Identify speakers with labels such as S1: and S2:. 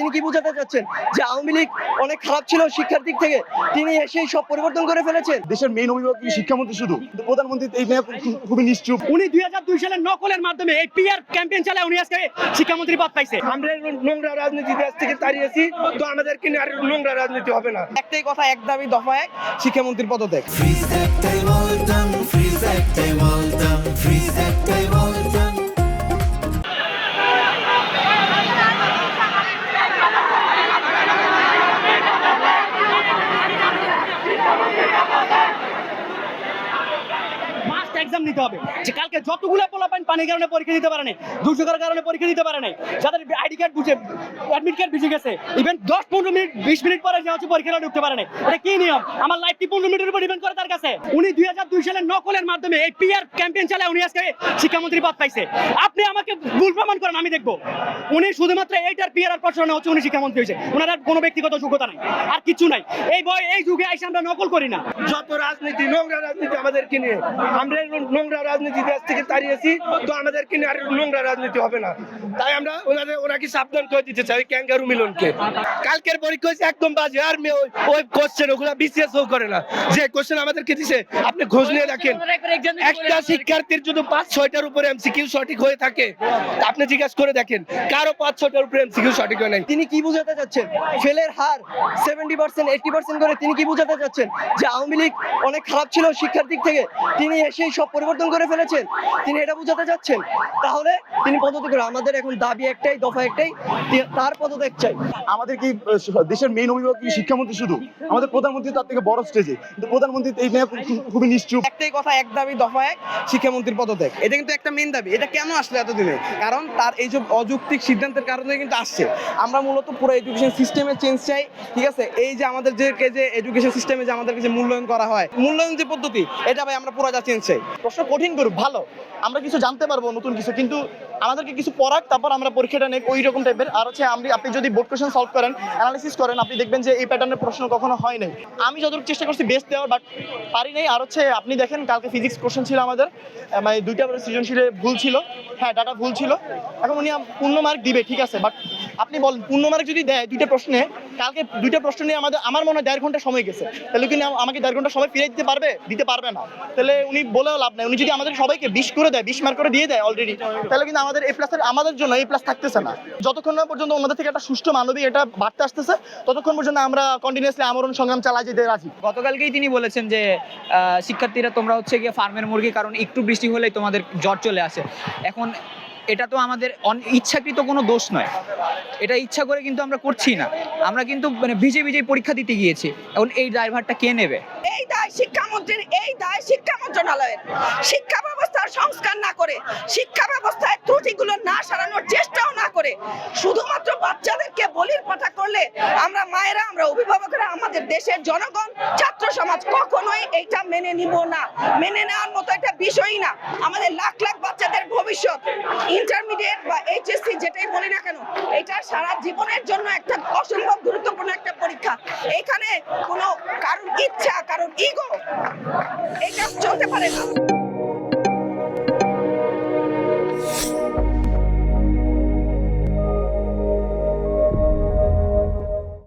S1: তিনি কি বোঝাতে চাচ্ছেন যে আওয়ামী লীগ অনেক খারাপ ছিল শিক্ষার দিক থেকে, তিনি এসেই সব পরিবর্তন করে ফেলেছেন?
S2: দেশের মেইন অভিভাবক শিক্ষামন্ত্রী, শুধু প্রধানমন্ত্রী এই নিয়ে খুবই নিশ্চুপ।
S3: উনি 2002 সালের নকলের মাধ্যমে এই পিআর ক্যাম্পেইন চালায় উনি আজকে শিক্ষামন্ত্রী পদ পাইছে।
S4: আমরা নোংরা রাজনীতি দেশ থেকে তাড়িয়েছি, তো আমাদেরকে আর নোংরা রাজনীতি হবে না।
S1: একটাই কথা, এক দাবি দফা এক, শিক্ষামন্ত্রীর পদত্যাগ।
S3: এক্সাম নিতে হবে যে কালকে যতগুলো পোলাপাইন পানির কারণে পরীক্ষা দিতে পারে না, দুর্যোগের কারণে পরীক্ষা দিতে পারে না, যাদের আইডি কার্ড বুঝে অ্যাডমিট কার্ড ভিজে গেছে, ইভেন 10-15 মিনিট 20 মিনিট পরে যে হচ্ছে পরীক্ষা ঢুকতে পারে না, এটা কি নিয়ম? আমার লাইফ কি 15 মিনিটের উপর ডিপেন্ড করে তার কাছে? উনি 2002 সালের নকলের মাধ্যমে এই পিআর ক্যাম্পেইন চালায় উনি আজকে শিক্ষামন্ত্রী পদ পাইছে। আপনি আমাকে ভুল প্রমাণ করেন, আমি দেখবো। উনি শুধুমাত্র এইটার পিআর আর প্রশ্ন হচ্ছে উনি শিক্ষামন্ত্রী হয়েছে, ওনার আর কোনো ব্যক্তিগত যোগ্যতা নাই, আর কিছু নাই। এই যুগে আইসা আমরা নকল করি না।
S4: যত রাজনীতি, নোংরা রাজনীতি আমাদেরকে নিয়ে, আমরা নোংরা রাজনীতি দেশ থেকে তাড়িয়েছি, তো আমাদেরকে নিয়ে আর নোংরা রাজনীতি হবে না। তাই আমরা ওনাকে সাবধান করে দিতে চাই, ক্যাঙ্গারু মিলনকে। কালকের পরীক্ষা হয়েছে একদম বাজে, আর ওই কোশ্চেন ওগুলা বিসিএস ও করে না। যে কোশ্চেন আমাদেরকে দিছে আপনি খোঁজ নিয়ে দেখেন, একটা শিক্ষার্থীর যদি 5-6টার উপরে এমসিকিউ সঠিক হয়ে থাকে, আপনি জিজ্ঞাসা করে দেখেন কারো 5-6টার উপরে এমসিকিউ সঠিক হয় নাই।
S1: তিনি কি বোঝাতে চাচ্ছেন? ফেলের হার 70%, 80% করে তিনি কি বোঝাতে চাচ্ছেন যে আওয়ামী লীগ অনেক খারাপ ছিল শিক্ষার দিক থেকে, তিনি এসেই সব পরিবর্তন করে ফেলেছেন? তিনি এটা বোঝাতে চাচ্ছেন? তাহলে তিনি পদত্যাগ করে, আমাদের এখন দাবি একটাই, দফা একটাই, তার পদত্যাগ চাই।
S2: আমাদের কি দেশের মেইন অভিভাবক শিক্ষামন্ত্রী, শুধু আমাদের প্রধানমন্ত্রী তার থেকে বড় স্টেজে, কিন্তু প্রধানমন্ত্রী এই নিয়ে খুবই নিশ্চুপ।
S1: একটাই কথা, এক দাবি দফা এক, শিক্ষামন্ত্রীর পদত্যাগ। এটা কিন্তু একটা মেইন দাবি। এটা কেন আসলে এতদিনে? কারণ তার এই যে অযৌক্তিক সিদ্ধান্তের কারণে কিন্তু আসছে। আমরা মূলত পুরো এডুকেশন সিস্টেমে চেঞ্জ চাই, ঠিক আছে? এই যে আমাদের যে এডুকেশন সিস্টেমে যে আমাদেরকে যে মূল্যায়ন করা হয়, মূল্যায়ন যে পদ্ধতি, এটা ভাই আমরা পুরো চেঞ্জ চাই।
S5: প্রশ্ন কঠিন করুক, ভালো, আমরা কিছু জানতে পারবো নতুন কিছু, কিন্তু আমাদেরকে কিছু পড়াক, তারপর আমরা পরীক্ষাটা নেই ওই রকম টাইপের। আর হচ্ছে আপনি যদি বোর্ড কোশ্চেন সলভ করেন, অ্যানালিসিস করেন, আপনি দেখবেন যে এই প্যাটার্নের প্রশ্ন কখনো হয় নাই। আমি যতটুকু চেষ্টা করছি বেস্ট দেওয়ার, বাট পারি নাই। আর হচ্ছে আপনি দেখেন কালকে ফিজিক্স কোশ্চেন ছিল আমাদের, মানে 2টা সৃজনশীলে ভুল ছিল, হ্যাঁ ডাটা ভুল ছিল। এখন উনি পূর্ণ মার্ক দিবে, ঠিক আছে, বাট আপনি বলেন পূর্ণ মার্ক যদি দেয় 2টা প্রশ্নে, কালকে 2টা প্রশ্ন নিয়ে আমার মনে হয় 1.5 ঘন্টা সময় গেছে, তাহলে কিন্তু আমাকে 1.5 ঘন্টা সময় ফিরে দিতে পারবে না। তাহলে উনি বলেও লাভ নাই। উনি যদি আমাদের সবাইকে 20 করে দেয়, 20 মার্ক করে দিয়ে দেয় অলরেডি, তাহলে কিন্তু আমাদের আমাদের জন্য A+ থাকতেছে না। যতক্ষণ না পর্যন্ত ওনাদের থেকে একটা সুষ্ঠু মানবিক এটা বাড়তে আসতেছে, ততক্ষণ পর্যন্ত আমরা কন্টিনিউয়াসলি আমরণ সংগ্রাম চালাই যেতে রাজি।
S6: গতকালকেই তিনি বলেছেন যে শিক্ষার্থীরা তোমরা হচ্ছে গিয়ে ফার্মের মুরগি, কারণ একটু বৃষ্টি হলেই তোমাদের জ্বর চলে আসে। এখন এটা তো আমাদের ইচ্ছাকৃত কোনো দোষ নয়, এটা ইচ্ছা করে কিন্তু আমরা করছি না, আমরা কিন্তু মানে ভিজে পরীক্ষা দিতে গিয়েছি। এখন এই ড্রাইভারটা কে নেবে?
S7: এই দায় শিক্ষামন্ত্রীর, এই দায় শিক্ষা মন্ত্রণালয়ের। শিক্ষা ব্যবস্থার সংস্কার না করে, শিক্ষা ব্যবস্থায় ত্রুটিগুলো না সারানোর চেষ্টাও না করে, শুধুমাত্র বাচ্চাদেরকে বলির পাঠা করলে আমরা মায়েরা, আমরা অভিভাবকরা, আমাদের দেশের জনগণ, ছাত্র সমাজ কখনোই এইটা মেনে নিব না। মেনে নেওয়ার মতো একটা বিষয়ই না। আমাদের লাখ লাখ বাচ্চাদের ভবিষ্যৎ, ইন্টারমিডিয়েট বা এইচএসসি যেটাই বলি না কেন, এটা সারা জীবনের জন্য একটা অসম্ভব গুরুত্বপূর্ণ একটা পরীক্ষা। এখানে কোনো কারোর ইচ্ছা, কারোর ইগো, এটা চলতে পারে না।